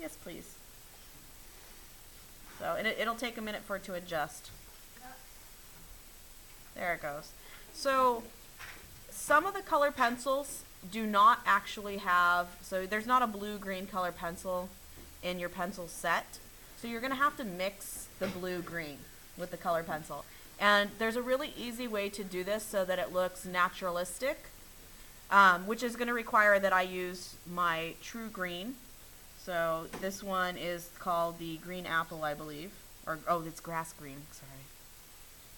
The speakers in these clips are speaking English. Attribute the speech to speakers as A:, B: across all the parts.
A: Yes, please. So it'll take a minute for it to adjust. There it goes. So some of the color pencils do not actually have, so there's not a blue-green color pencil in your pencil set. So you're going to have to mix the blue-green with the color pencil. And there's a really easy way to do this so that it looks naturalistic, which is going to require that I use my true green. So this one is called the green apple, I believe. Or, oh, it's grass green, sorry.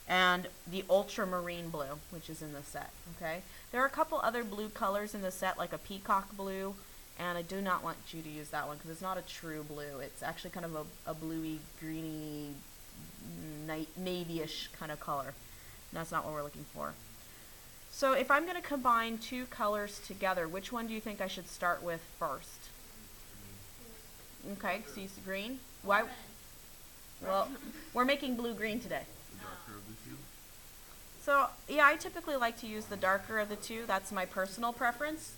A: And the ultramarine blue, which is in the set, okay? There are a couple other blue colors in the set, like a peacock blue, and I do not want you to use that one because it's not a true blue. It's actually kind of a bluey, greeny, navy-ish kind of color. And that's not what we're looking for. So if I'm going to combine two colors together, which one do you think I should start with first? Okay, so you see green. Why? Well, we're making blue-green today. So, yeah, I typically like to use the darker of the two. That's my personal preference.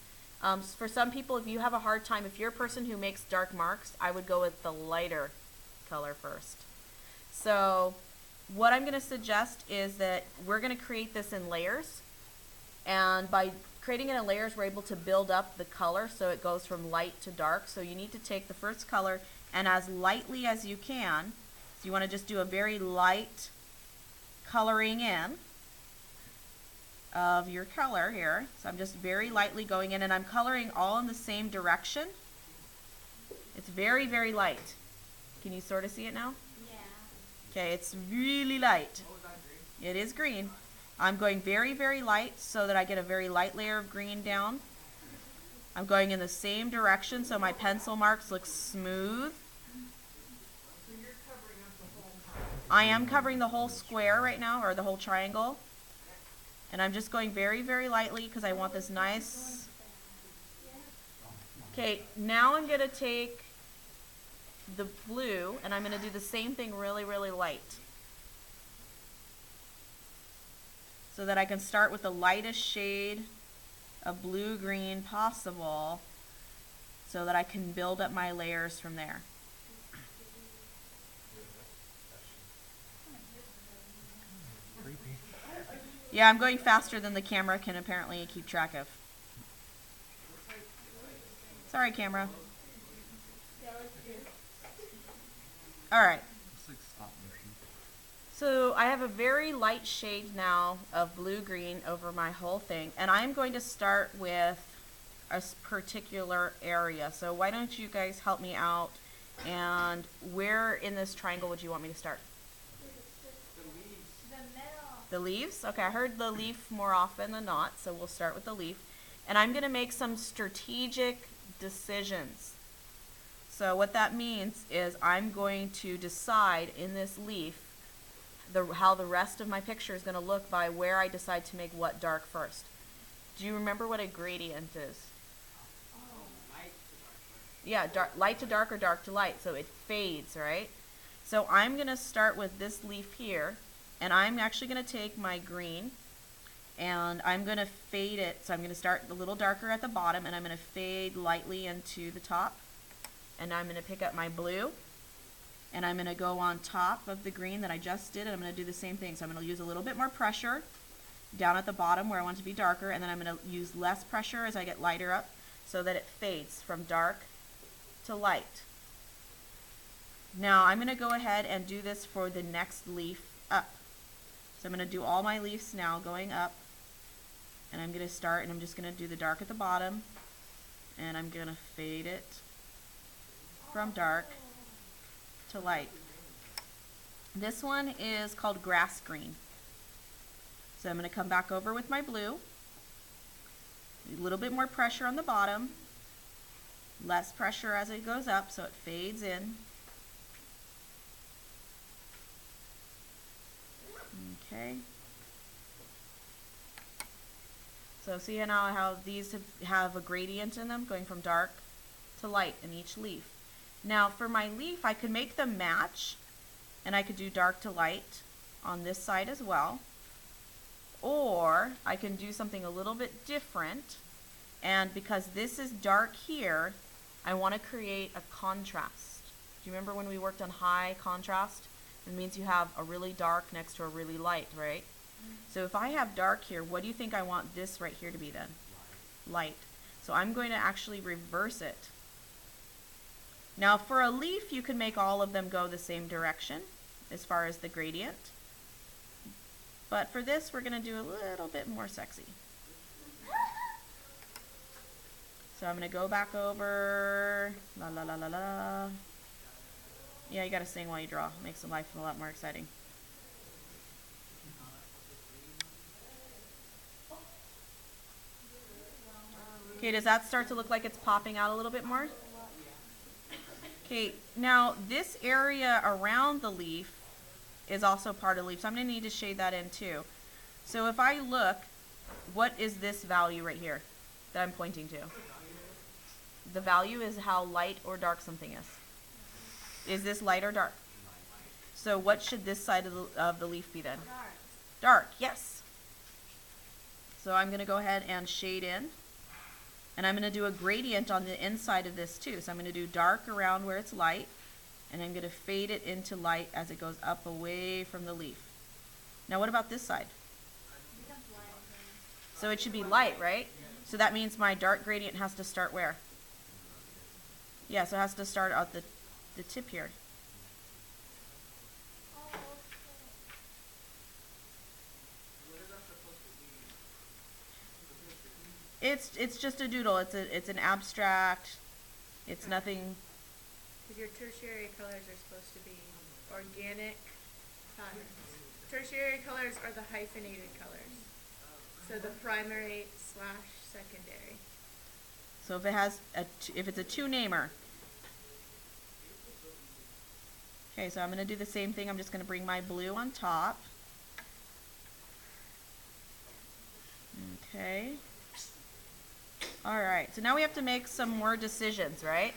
A: For some people, if you have a hard time, if you're a person who makes dark marks, I would go with the lighter color first. So, what I'm going to suggest is that we're going to create this in layers. And by creating it in layers, we're able to build up the color so it goes from light to dark. So you need to take the first color and as lightly as you can, so you want to just do a very light coloring in of your color here. So I'm just very lightly going in and I'm coloring all in the same direction. It's very, very light. Can you sort of see it now?
B: Yeah.
A: Okay, it's really light. It is green. I'm going very, very light so that I get a very light layer of green down. I'm going in the same direction so my pencil marks look smooth. I am covering the whole square right now, or the whole triangle. And I'm just going very, very lightly because I want this nice. Okay, now I'm going to take the blue and I'm going to do the same thing really, really light. So that I can start with the lightest shade of blue-green possible so that I can build up my layers from there. Yeah, I'm going faster than the camera can apparently keep track of. Sorry, camera. Alright. So I have a very light shade now of blue-green over my whole thing, and I'm going to start with a particular area. So why don't you guys help me out, and where in this triangle would you want me to start? The leaves? Okay, I heard the leaf more often than not, so we'll start with the leaf. And I'm going to make some strategic decisions. So what that means is I'm going to decide in this leaf how the rest of my picture is going to look by where I decide to make what dark first. Do you remember what a gradient is? Yeah, light to dark or dark to light, so it fades, right? So I'm going to start with this leaf here. And I'm actually going to take my green and I'm going to fade it. So I'm going to start a little darker at the bottom and I'm going to fade lightly into the top. And I'm going to pick up my blue and I'm going to go on top of the green that I just did and I'm going to do the same thing. So I'm going to use a little bit more pressure down at the bottom where I want it to be darker, and then I'm going to use less pressure as I get lighter up so that it fades from dark to light. Now I'm going to go ahead and do this for the next leaf up. So I'm going to do all my leaves now going up, and I'm going to start and I'm just going to do the dark at the bottom and I'm going to fade it from dark to light. This one is called grass green. So I'm going to come back over with my blue, a little bit more pressure on the bottom, less pressure as it goes up so it fades in. Okay. So see now how these have a gradient in them going from dark to light in each leaf. Now for my leaf, I could make them match and I could do dark to light on this side as well. Or I can do something a little bit different, and because this is dark here, I want to create a contrast. Do you remember when we worked on high contrast? It means you have a really dark next to a really light, right? So if I have dark here, what do you think I want this right here to be then? Light. So I'm going to actually reverse it. Now for a leaf, you can make all of them go the same direction as far as the gradient. But for this, we're going to do a little bit more sexy. So I'm going to go back over, la la la la la. Yeah, you got to sing while you draw. Makes the life a lot more exciting. Okay, does that start to look like it's popping out a little bit more? Okay, now this area around the leaf is also part of the leaf, so I'm going to need to shade that in too. So if I look, what is this value right here that I'm pointing to? The value is how light or dark something is. Is this light or dark? So what should this side of the leaf be then?
B: Dark.
A: Dark, yes. So I'm going to go ahead and shade in. And I'm going to do a gradient on the inside of this too. So I'm going to do dark around where it's light. And I'm going to fade it into light as it goes up away from the leaf. Now what about this side? So it should be light, right? So that means my dark gradient has to start where? Yeah, so it has to start at the tip here. It's just a doodle. It's an abstract. It's nothing.
B: Because your tertiary colors are supposed to be organic patterns. Tertiary colors are the hyphenated colors. So the primary / secondary.
A: So if it has if it's a two-namer. Okay, so I'm going to do the same thing. I'm just going to bring my blue on top. Okay. All right, so now we have to make some more decisions, right?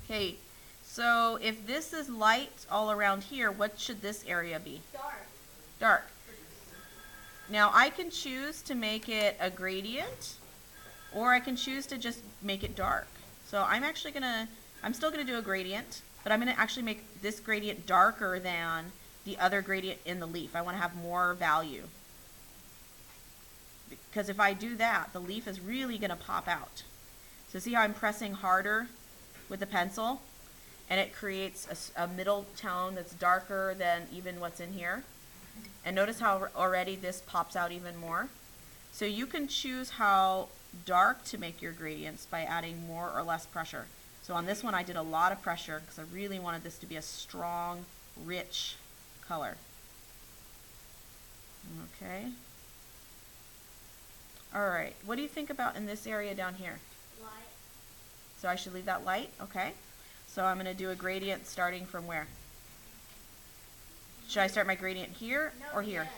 A: Okay, so if this is light all around here, what should this area be?
B: Dark.
A: Dark. Now I can choose to make it a gradient, or I can choose to just make it dark. So I'm still gonna do a gradient, but I'm gonna actually make this gradient darker than the other gradient in the leaf. I wanna have more value. Because if I do that, the leaf is really gonna pop out. So see how I'm pressing harder with the pencil? And it creates a middle tone that's darker than even what's in here. And notice how already this pops out even more. So you can choose how dark to make your gradients by adding more or less pressure. So on this one I did a lot of pressure because I really wanted this to be a strong, rich color. Okay. Alright, what do you think about in this area down here?
B: Light.
A: So I should leave that light? Okay. So I'm going to do a gradient starting from where? Should I start my gradient here or here?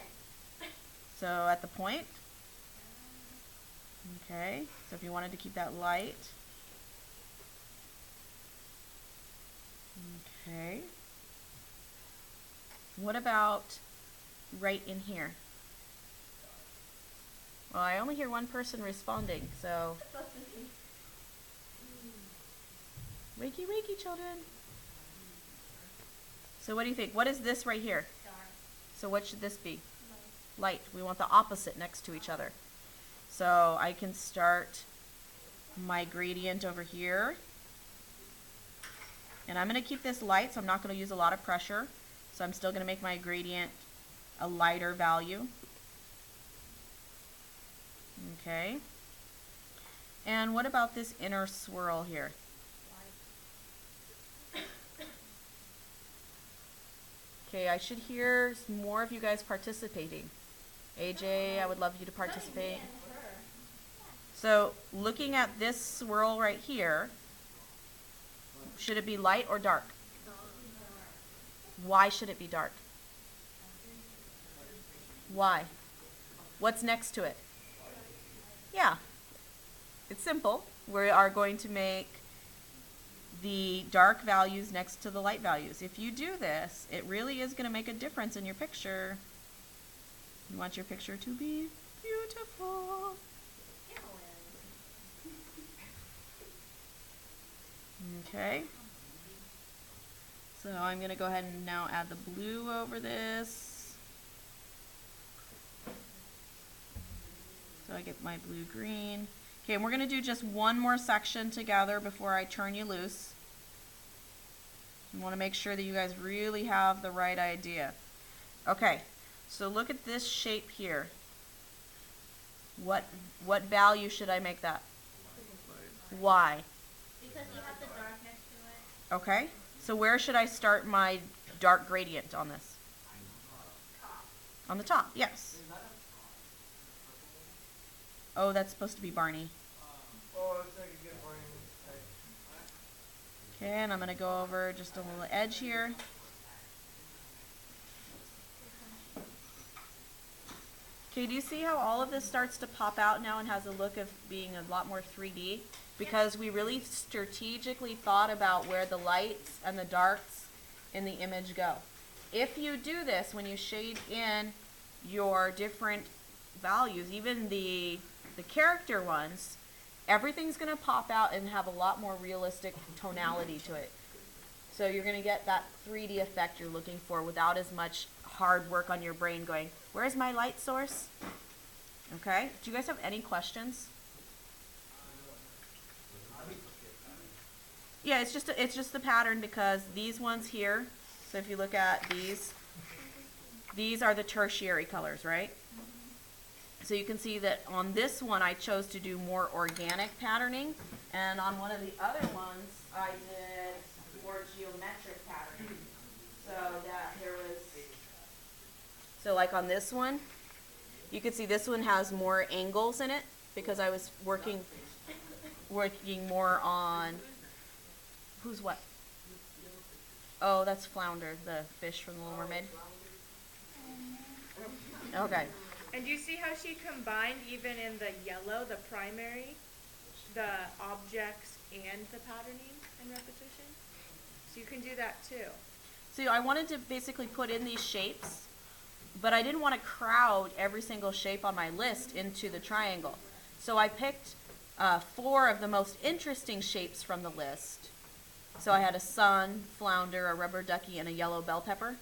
A: So at the point. Okay, so if you wanted to keep that light. Okay. What about right in here? Well, I only hear one person responding, so. Wakey, wakey, children. So what do you think? What is this right here?
B: Dark.
A: So what should this be? Light. We want the opposite next to each other. So I can start my gradient over here. And I'm going to keep this light, so I'm not going to use a lot of pressure. So I'm still going to make my gradient a lighter value. Okay. And what about this inner swirl here? Okay, I should hear more of you guys participating. AJ, I would love you to participate. So, looking at this swirl right here, should it be light or dark? Why should it be dark? Why? What's next to it? Yeah, it's simple. We are going to make the dark values next to the light values. If you do this, it really is going to make a difference in your picture. You want your picture to be beautiful. Okay. So I'm going to go ahead and now add the blue over this. So I get my blue-green. Okay, and we're going to do just one more section together before I turn you loose. You want to make sure that you guys really have the right idea. Okay, so look at this shape here. What value should I make that? Why?
B: Because you have the dark next to it.
A: Okay, so where should I start my dark gradient on this? On the top, yes. Oh, that's supposed to be Barney.
C: Oh, looks like a good Barney.
A: Okay, and I'm going to go over just a little edge here. Okay, do you see how all of this starts to pop out now and has a look of being a lot more 3D? Because we really strategically thought about where the lights and the darks in the image go. If you do this, when you shade in your different values, even the character ones, everything's going to pop out and have a lot more realistic tonality to it. So you're going to get that 3D effect you're looking for without as much hard work on your brain going, where's my light source? Okay, do you guys have any questions? Yeah, it's just the pattern because these ones here, so if you look at these are the tertiary colors, right? So you can see that on this one I chose to do more organic patterning, and on one of the other ones I did more geometric patterning. So that there was, so like on this one, you can see this one has more angles in it because I was working more on, who's what? Oh, that's Flounder, the fish from the Little Mermaid. Okay.
B: And do you see how she combined even in the yellow, the primary, the objects and the patterning and repetition? So you can do that too.
A: So I wanted to basically put in these shapes, but I didn't want to crowd every single shape on my list into the triangle. So I picked 4 of the most interesting shapes from the list. So I had a sun, flounder, a rubber ducky, and a yellow bell pepper.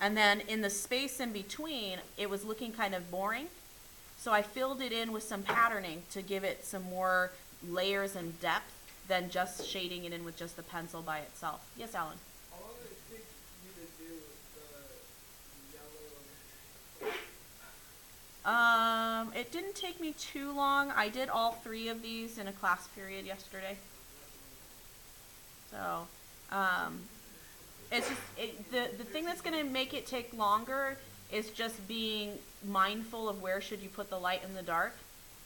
A: And then in the space in between, it was looking kind of boring. So I filled it in with some patterning to give it some more layers and depth than just shading it in with just the pencil by itself. Yes, Alan?
C: How long did it take you to do the yellow?
A: It didn't take me too long. I did all 3 of these in a class period yesterday. So, it's just, the thing that's going to make it take longer is just being mindful of where should you put the light and the dark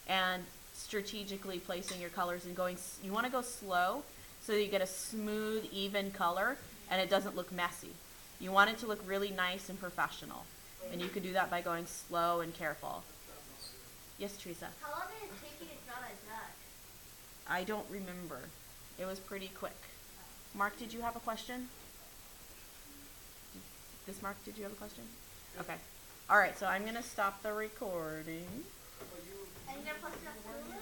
A: and strategically placing your colors and going, you want to go slow so that you get a smooth, even color and it doesn't look messy. You want it to look really nice and professional. And you can do that by going slow and careful. Yes, Teresa?
D: How long did it take you to draw that duck?
A: I don't remember. It was pretty quick. Mark, did you have a question? This Mark, did you have a question? Okay. All right, so I'm going to stop the recording.
D: Are you gonna post it on Hulu?